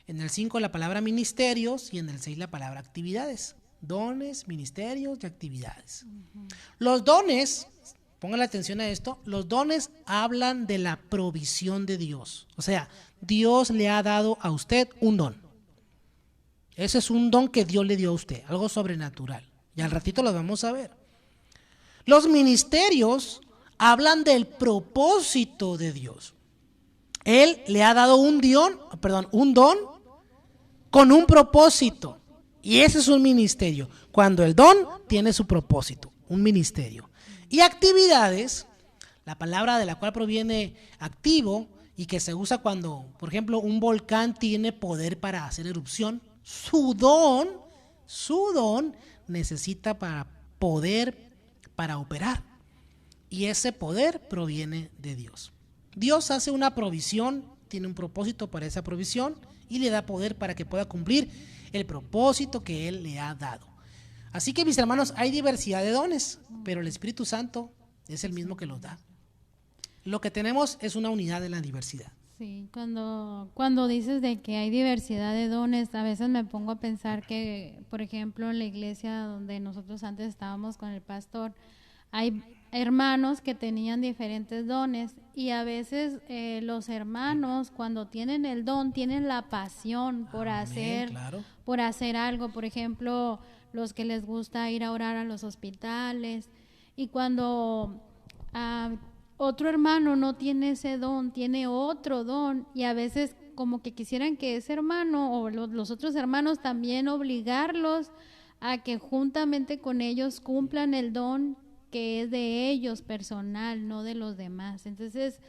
[SPEAKER 1] en el 5 la palabra ministerios y en el 6 la palabra actividades. Dones, ministerios y actividades. Los dones, pongan la atención a esto, los dones hablan de la provisión de Dios. O sea, Dios le ha dado a usted un don. Ese es un don que Dios le dio a usted, algo sobrenatural. Y al ratito lo vamos a ver. Los ministerios hablan del propósito de Dios. Él le ha dado un don con un propósito. Y ese es un ministerio. Cuando el don tiene su propósito, un ministerio. Y actividades, la palabra de la cual proviene activo y que se usa cuando, por ejemplo, un volcán tiene poder para hacer erupción. Su don necesita poder para operar. Y ese poder proviene de Dios. Dios hace una provisión, tiene un propósito para esa provisión y le da poder para que pueda cumplir el propósito que Él le ha dado. Así que, mis hermanos, hay diversidad de dones, pero el Espíritu Santo es el mismo que los da. Lo que tenemos es una unidad en la diversidad.
[SPEAKER 2] Sí, cuando dices de que hay diversidad de dones, a veces me pongo a pensar que, por ejemplo, en la iglesia donde nosotros antes estábamos con el pastor, hay hermanos que tenían diferentes dones y a veces los hermanos cuando tienen el don tienen la pasión por por hacer algo. Por ejemplo, los que les gusta ir a orar a los hospitales, y cuando otro hermano no tiene ese don, tiene otro don, y a veces como que quisieran que ese hermano o los otros hermanos también obligarlos a que juntamente con ellos cumplan el don que es de ellos personal, no de los demás. Entonces,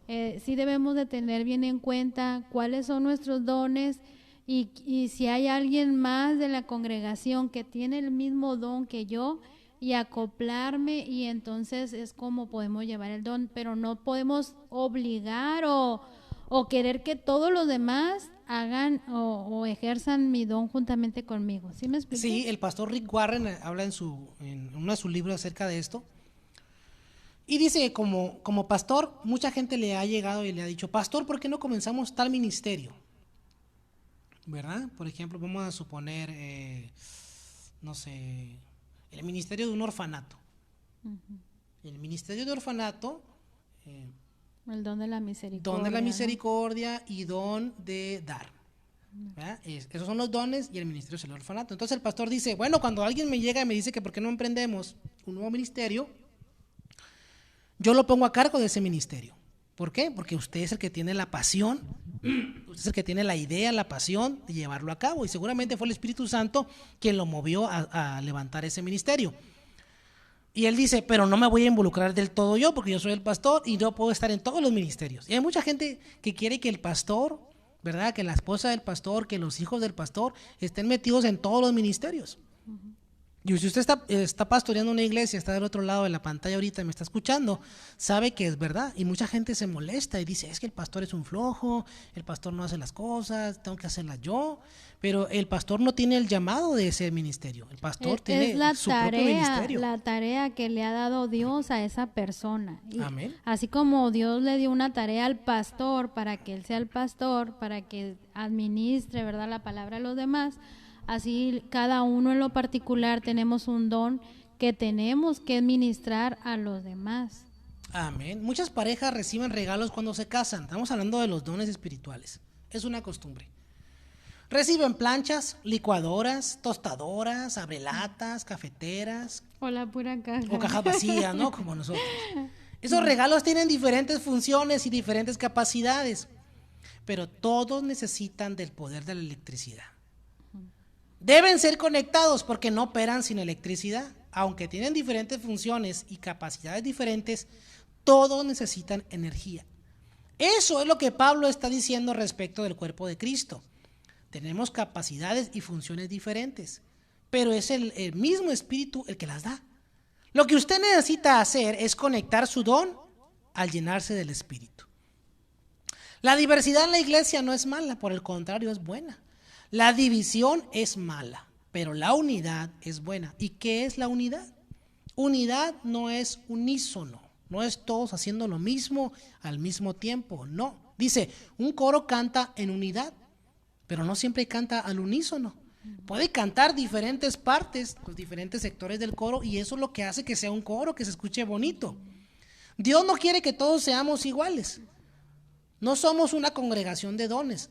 [SPEAKER 2] sí debemos de tener bien en cuenta cuáles son nuestros dones y si hay alguien más de la congregación que tiene el mismo don que yo, y acoplarme, y entonces es como podemos llevar el don, pero no podemos obligar o querer que todos los demás hagan o ejerzan mi don juntamente conmigo. ¿Sí me explico?
[SPEAKER 1] Sí, el pastor Rick Warren habla en uno de sus libros acerca de esto. Y dice que como pastor, mucha gente le ha llegado y le ha dicho, pastor, ¿por qué no comenzamos tal ministerio? ¿Verdad? Por ejemplo, vamos a suponer, no sé, el ministerio de un orfanato. El ministerio de orfanato...
[SPEAKER 2] el don de la misericordia.
[SPEAKER 1] Don de la misericordia, ¿no? Y don de dar. ¿verdad? Esos son los dones y el ministerio es el orfanato. Entonces el pastor dice, bueno, cuando alguien me llega y me dice que por qué no emprendemos un nuevo ministerio, yo lo pongo a cargo de ese ministerio. ¿Por qué? Porque usted es el que tiene la pasión, usted es el que tiene la idea, la pasión de llevarlo a cabo, y seguramente fue el Espíritu Santo quien lo movió a levantar ese ministerio. Y él dice, pero no me voy a involucrar del todo yo, porque yo soy el pastor y no puedo estar en todos los ministerios. Y hay mucha gente que quiere que el pastor, ¿verdad?, que la esposa del pastor, que los hijos del pastor estén metidos en todos los ministerios. Y si usted está pastoreando una iglesia, está del otro lado de la pantalla ahorita y me está escuchando, sabe que es verdad. Y mucha gente se molesta y dice, es que el pastor es un flojo, el pastor no hace las cosas, tengo que hacerlas yo. Pero el pastor no tiene el llamado de ese ministerio. El pastor tiene su propio ministerio.
[SPEAKER 2] Es la tarea que le ha dado Dios a esa persona. Y
[SPEAKER 1] amén.
[SPEAKER 2] así como Dios le dio una tarea al pastor para que él sea el pastor, para que administre, ¿verdad?, la palabra a los demás, así cada uno en lo particular tenemos un don que tenemos que ministrar a los demás.
[SPEAKER 1] Amén. Muchas parejas reciben regalos cuando se casan. Estamos hablando de los dones espirituales. Es una costumbre. Reciben planchas, licuadoras, tostadoras, abrelatas, cafeteras.
[SPEAKER 2] O la pura caja.
[SPEAKER 1] O cajas vacías, ¿no? Como nosotros. Esos regalos tienen diferentes funciones y diferentes capacidades, pero todos necesitan del poder de la electricidad. Deben ser conectados porque no operan sin electricidad. Aunque tienen diferentes funciones y capacidades diferentes, todos necesitan energía. Eso es lo que Pablo está diciendo respecto del cuerpo de Cristo. Tenemos capacidades y funciones diferentes, pero es el mismo Espíritu el que las da. Lo que usted necesita hacer es conectar su don al llenarse del Espíritu. La diversidad en la iglesia no es mala, por el contrario, es buena. La división es mala, pero la unidad es buena. ¿Y qué es la unidad? Unidad no es unísono, no es todos haciendo lo mismo al mismo tiempo, no. Dice, un coro canta en unidad, pero no siempre canta al unísono. Puede cantar diferentes partes, los diferentes sectores del coro, y eso es lo que hace que sea un coro, que se escuche bonito. Dios no quiere que todos seamos iguales. No somos una congregación de dones,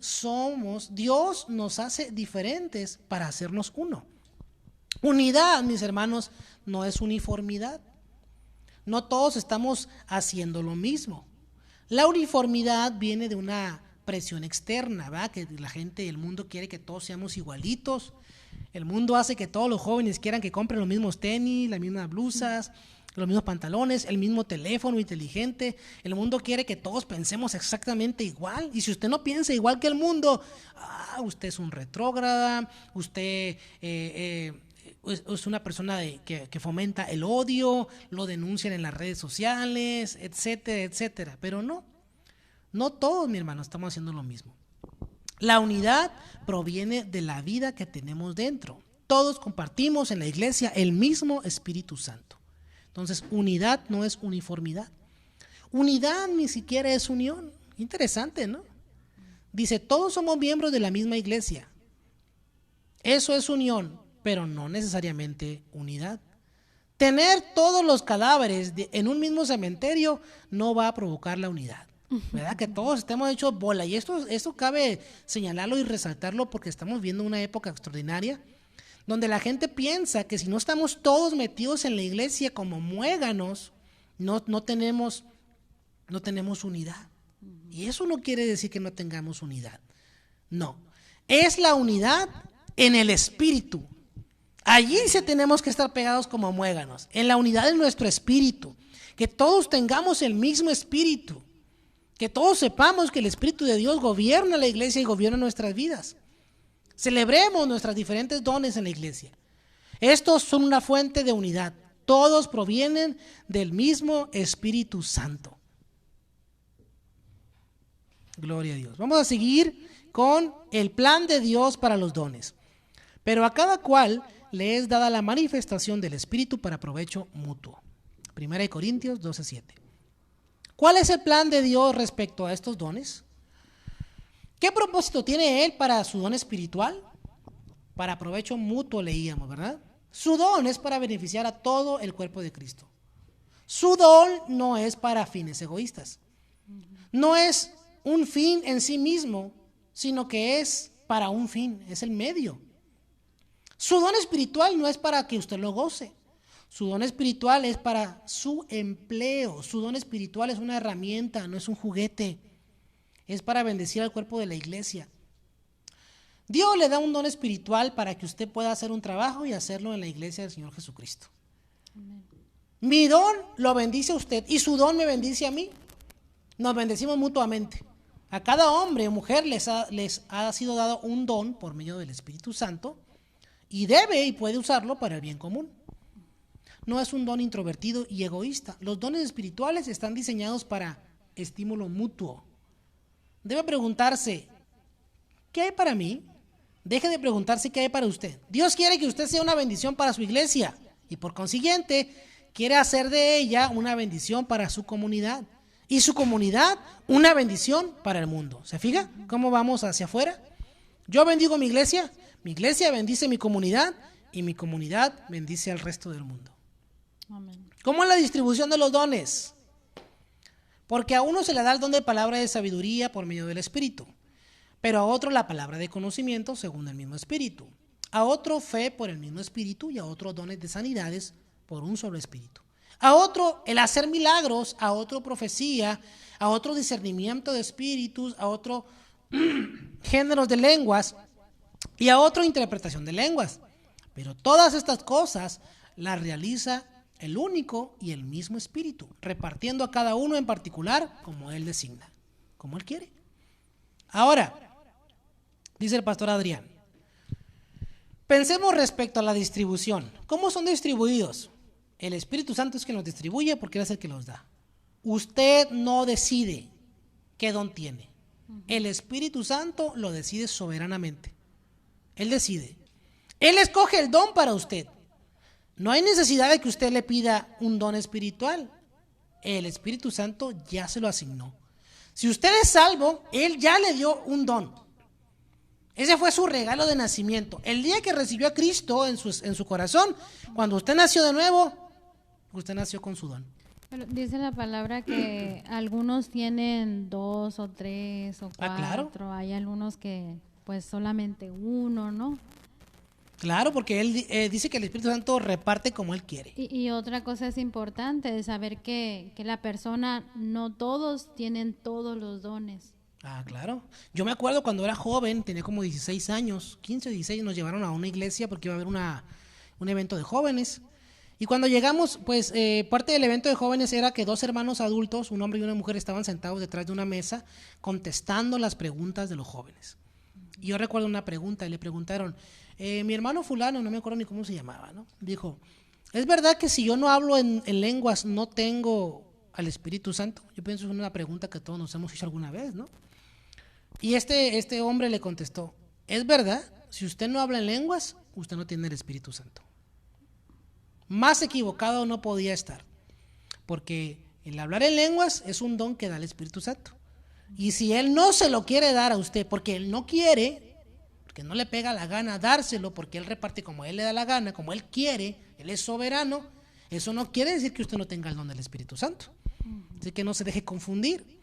[SPEAKER 1] Dios nos hace diferentes para hacernos uno. Unidad, mis hermanos, no es uniformidad. No todos estamos haciendo lo mismo. La uniformidad viene de una presión externa, ¿verdad? Que la gente, el mundo quiere que todos seamos igualitos. El mundo hace que todos los jóvenes quieran que compren los mismos tenis, las mismas blusas, los mismos pantalones, el mismo teléfono inteligente. El mundo quiere que todos pensemos exactamente igual. Y si usted no piensa igual que el mundo, usted es un retrógrada, usted es una persona que fomenta el odio, lo denuncian en las redes sociales, etcétera, etcétera. Pero no todos, mi hermano, estamos haciendo lo mismo. La unidad proviene de la vida que tenemos dentro. Todos compartimos en la iglesia el mismo Espíritu Santo. Entonces, unidad no es uniformidad. Unidad ni siquiera es unión. Interesante, ¿no? Dice, todos somos miembros de la misma iglesia. Eso es unión, pero no necesariamente unidad. Tener todos los cadáveres en un mismo cementerio no va a provocar la unidad. ¿Verdad? Que todos estemos hechos bola. Y esto cabe señalarlo y resaltarlo porque estamos viendo una época extraordinaria donde la gente piensa que si no estamos todos metidos en la iglesia como muéganos, no tenemos unidad. Y eso no quiere decir que no tengamos unidad. No. Es la unidad en el espíritu. Allí sí tenemos que estar pegados como muéganos. En la unidad de nuestro espíritu. Que todos tengamos el mismo espíritu. Que todos sepamos que el Espíritu de Dios gobierna la iglesia y gobierna nuestras vidas. Celebremos nuestros diferentes dones en la iglesia. Estos son una fuente de unidad. Todos provienen del mismo Espíritu Santo. Gloria a Dios. Vamos a seguir con el plan de Dios para los dones. Pero a cada cual le es dada la manifestación del Espíritu para provecho mutuo. 1 Corintios 12:7. ¿Cuál es el plan de Dios respecto a estos dones? ¿Qué propósito tiene Él para su don espiritual? Para provecho mutuo leíamos, ¿verdad? Su don es para beneficiar a todo el cuerpo de Cristo. Su don no es para fines egoístas. No es un fin en sí mismo, sino que es para un fin, es el medio. Su don espiritual no es para que usted lo goce. Su don espiritual es para su empleo. Su don espiritual es una herramienta, no es un juguete. Es para bendecir al cuerpo de la iglesia. Dios le da un don espiritual para que usted pueda hacer un trabajo y hacerlo en la iglesia del Señor Jesucristo. Amén. Mi don lo bendice a usted y su don me bendice a mí. Nos bendecimos mutuamente. A cada hombre o mujer les ha sido dado un don por medio del Espíritu Santo y debe y puede usarlo para el bien común. No es un don introvertido y egoísta. Los dones espirituales están diseñados para estímulo mutuo. Debe preguntarse, ¿qué hay para mí? Deje de preguntarse qué hay para usted. Dios quiere que usted sea una bendición para su iglesia y por consiguiente quiere hacer de ella una bendición para su comunidad y su comunidad una bendición para el mundo. ¿Se fija cómo vamos hacia afuera? Yo bendigo mi iglesia bendice mi comunidad y mi comunidad bendice al resto del mundo. Amén. ¿Cómo es la distribución de los dones? Porque a uno se le da el don de palabra de sabiduría por medio del Espíritu, pero a otro la palabra de conocimiento según el mismo Espíritu, a otro fe por el mismo Espíritu y a otro dones de sanidades por un solo Espíritu, a otro el hacer milagros, a otro profecía, a otro discernimiento de espíritus, a otro géneros de lenguas y a otro interpretación de lenguas. Pero todas estas cosas las realiza el único y el mismo Espíritu, repartiendo a cada uno en particular como Él designa, como Él quiere. Ahora, dice el pastor Adrián, pensemos respecto a la distribución. ¿Cómo son distribuidos? El Espíritu Santo es quien los distribuye porque Él es el que los da. Usted no decide qué don tiene. El Espíritu Santo lo decide soberanamente. Él decide. Él escoge el don para usted. No hay necesidad de que usted le pida un don espiritual. El Espíritu Santo ya se lo asignó. Si usted es salvo, Él ya le dio un don. Ese fue su regalo de nacimiento. El día que recibió a Cristo en su corazón, cuando usted nació de nuevo, usted nació con su don.
[SPEAKER 2] Pero dice la palabra que algunos tienen 2 o 3 o 4.
[SPEAKER 1] Claro.
[SPEAKER 2] Hay algunos que pues solamente uno, ¿no?
[SPEAKER 1] Claro, porque Él dice que el Espíritu Santo reparte como Él quiere.
[SPEAKER 2] Y otra cosa es importante, de saber que la persona, no todos tienen todos los dones.
[SPEAKER 1] Ah, claro. Yo me acuerdo cuando era joven, tenía como 16 años, 15 o 16, nos llevaron a una iglesia porque iba a haber un evento de jóvenes. Y cuando llegamos, pues parte del evento de jóvenes era que 2 hermanos adultos, un hombre y una mujer, estaban sentados detrás de una mesa contestando las preguntas de los jóvenes. Y yo recuerdo una pregunta, y le preguntaron, mi hermano fulano, no me acuerdo ni cómo se llamaba, ¿no? Dijo, ¿es verdad que si yo no hablo en lenguas no tengo al Espíritu Santo? Yo pienso que es una pregunta que todos nos hemos hecho alguna vez, ¿no? Y este hombre le contestó, ¿es verdad? Si usted no habla en lenguas, usted no tiene el Espíritu Santo. Más equivocado no podía estar, porque el hablar en lenguas es un don que da el Espíritu Santo. Y si Él no se lo quiere dar a usted, porque Él no quiere, porque no le pega la gana dárselo, porque Él reparte como Él le da la gana, como Él quiere, Él es soberano, eso no quiere decir que usted no tenga el don del Espíritu Santo. Así que no se deje confundir.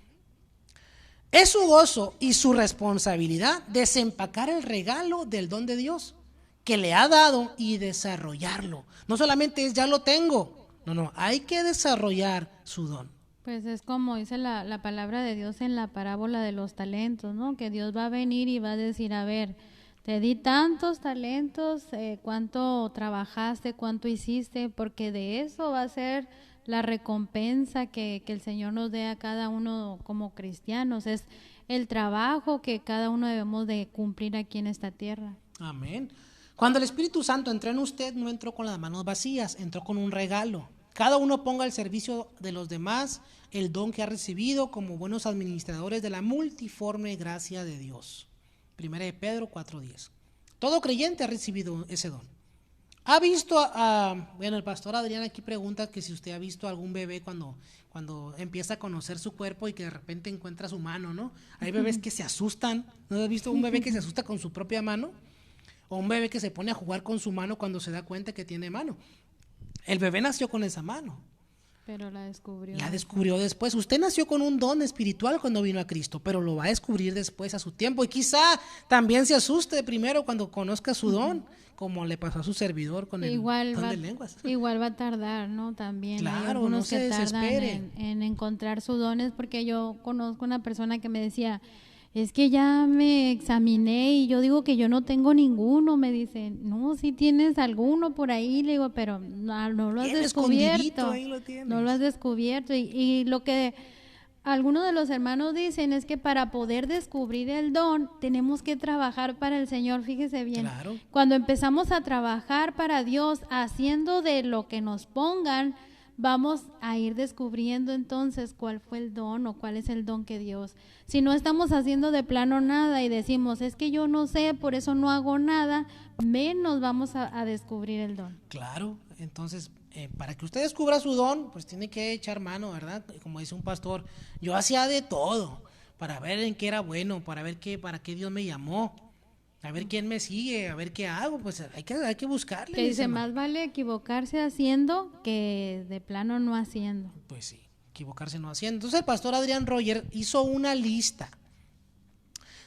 [SPEAKER 1] Es su gozo y su responsabilidad desempacar el regalo del don de Dios que le ha dado y desarrollarlo. No solamente es ya lo tengo, no, hay que desarrollar su don.
[SPEAKER 2] Pues es como dice la palabra de Dios en la parábola de los talentos, ¿no? Que Dios va a venir y va a decir, a ver, te di tantos talentos, cuánto trabajaste, cuánto hiciste, porque de eso va a ser la recompensa que el Señor nos dé a cada uno como cristianos. Es el trabajo que cada uno debemos de cumplir aquí en esta tierra.
[SPEAKER 1] Amén. Cuando el Espíritu Santo entró en usted, no entró con las manos vacías, entró con un regalo. Cada uno ponga al servicio de los demás el don que ha recibido como buenos administradores de la multiforme gracia de Dios. 1 Pedro 4:10. Todo creyente ha recibido ese don. ¿Ha visto bueno, el pastor Adrián aquí pregunta que si usted ha visto algún bebé cuando empieza a conocer su cuerpo y que de repente encuentra su mano, ¿no? Hay bebés que se asustan. ¿No has visto un bebé que se asusta con su propia mano? O un bebé que se pone a jugar con su mano cuando se da cuenta que tiene mano. El bebé nació con esa mano.
[SPEAKER 2] Pero la descubrió.
[SPEAKER 1] La descubrió después. Usted nació con un don espiritual cuando vino a Cristo, pero lo va a descubrir después a su tiempo. Y quizá también se asuste primero cuando conozca su don, como le pasó a su servidor con el don de lenguas.
[SPEAKER 2] Igual va a tardar, ¿no? También
[SPEAKER 1] claro,
[SPEAKER 2] hay algunos
[SPEAKER 1] no se
[SPEAKER 2] que tardan
[SPEAKER 1] desespere
[SPEAKER 2] en encontrar sus dones, porque yo conozco una persona que me decía, es que ya me examiné y yo digo que yo no tengo ninguno. Me dice, no, si tienes alguno por ahí. Le digo, pero no lo has descubierto.
[SPEAKER 1] Ahí lo tienes.
[SPEAKER 2] No lo has descubierto. Y lo que algunos de los hermanos dicen es que para poder descubrir el don tenemos que trabajar para el Señor. Fíjese bien,
[SPEAKER 1] claro.
[SPEAKER 2] Cuando empezamos a trabajar para Dios, haciendo de lo que nos pongan, vamos a ir descubriendo entonces cuál fue el don o cuál es el don que Dios. Si no estamos haciendo de plano nada y decimos, es que yo no sé, por eso no hago nada, menos vamos a descubrir el don.
[SPEAKER 1] Claro, entonces para que usted descubra su don, pues tiene que echar mano, ¿verdad? Como dice un pastor, yo hacía de todo para ver en qué era bueno, para ver para qué Dios me llamó, a ver quién me sigue, a ver qué hago, pues hay que buscarle.
[SPEAKER 2] Que dice, más vale equivocarse haciendo que de plano no haciendo.
[SPEAKER 1] Pues sí, equivocarse no haciendo. Entonces el pastor Adrián Royer hizo una lista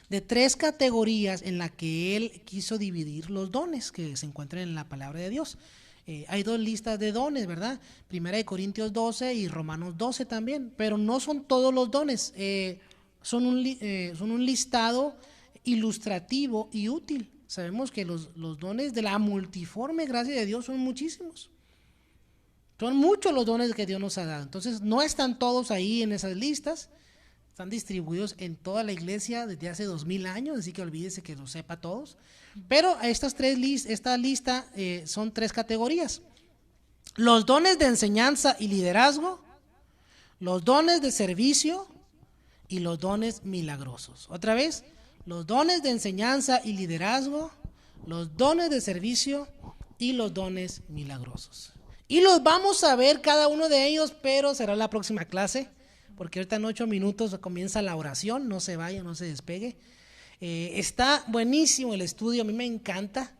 [SPEAKER 1] de 3 categorías en la que él quiso dividir los dones que se encuentran en la palabra de Dios. Hay 2 listas de dones, ¿verdad? Primera de Corintios 12 y Romanos 12 también, pero no son todos los dones, son un listado ilustrativo y útil. Sabemos que los dones de la multiforme gracia de Dios son muchísimos. Son muchos los dones que Dios nos ha dado. Entonces no están todos ahí en esas listas, están distribuidos en toda la iglesia desde hace 2000 años, así que olvídese que lo sepa todos. Pero esta lista son 3 categorías: los dones de enseñanza y liderazgo, los dones de servicio y los dones milagrosos. Otra vez, los dones de enseñanza y liderazgo, los dones de servicio y los dones milagrosos. Y los vamos a ver cada uno de ellos, pero será la próxima clase, porque ahorita en 8 minutos comienza la oración. No se vaya, no se despegue. Está buenísimo el estudio, a mí me encanta.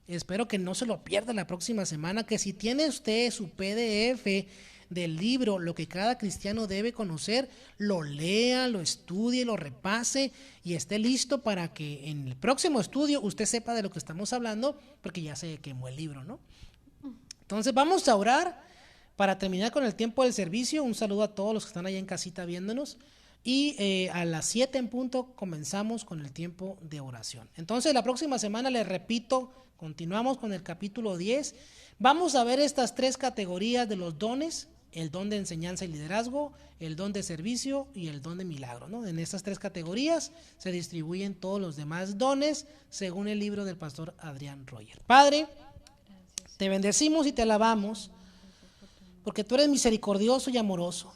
[SPEAKER 1] Espero que no se lo pierda la próxima semana, que si tiene usted su PDF del libro Lo que cada cristiano debe conocer, lo lea, lo estudie, lo repase y esté listo para que en el próximo estudio usted sepa de lo que estamos hablando, porque ya se quemó el libro, ¿no? Entonces vamos a orar para terminar con el tiempo del servicio. Un saludo a todos los que están allá en casita viéndonos. Y a las 7 en punto comenzamos con el tiempo de oración. Entonces la próxima semana, les repito, continuamos con el capítulo 10. Vamos a ver estas 3 categorías de los dones: el don de enseñanza y liderazgo, el don de servicio y el don de milagro, ¿no? En estas 3 categorías se distribuyen todos los demás dones según el libro del pastor Adrián Royer. Padre, te bendecimos y te alabamos porque tú eres misericordioso y amoroso.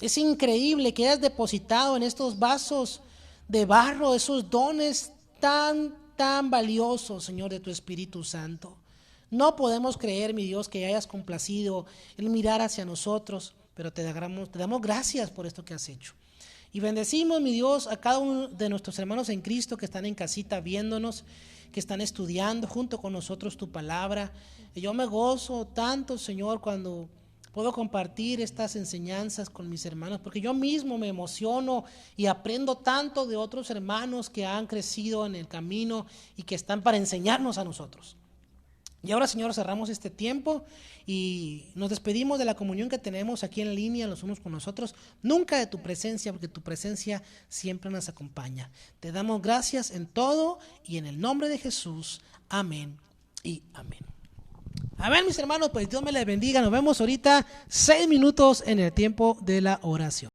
[SPEAKER 1] Es increíble que hayas depositado en estos vasos de barro esos dones tan valiosos, Señor, de tu Espíritu Santo. No podemos creer, mi Dios, que hayas complacido en mirar hacia nosotros, pero te damos gracias por esto que has hecho. Y bendecimos, mi Dios, a cada uno de nuestros hermanos en Cristo que están en casita viéndonos, que están estudiando junto con nosotros tu palabra. Y yo me gozo tanto, Señor, cuando puedo compartir estas enseñanzas con mis hermanos, porque yo mismo me emociono y aprendo tanto de otros hermanos que han crecido en el camino y que están para enseñarnos a nosotros. Y ahora, Señor, cerramos este tiempo y nos despedimos de la comunión que tenemos aquí en línea los unos con los otros, nunca de tu presencia, porque tu presencia siempre nos acompaña. Te damos gracias en todo y en el nombre de Jesús. Amén y amén. A ver, mis hermanos, pues Dios me les bendiga. Nos vemos ahorita 6 minutos en el tiempo de la oración.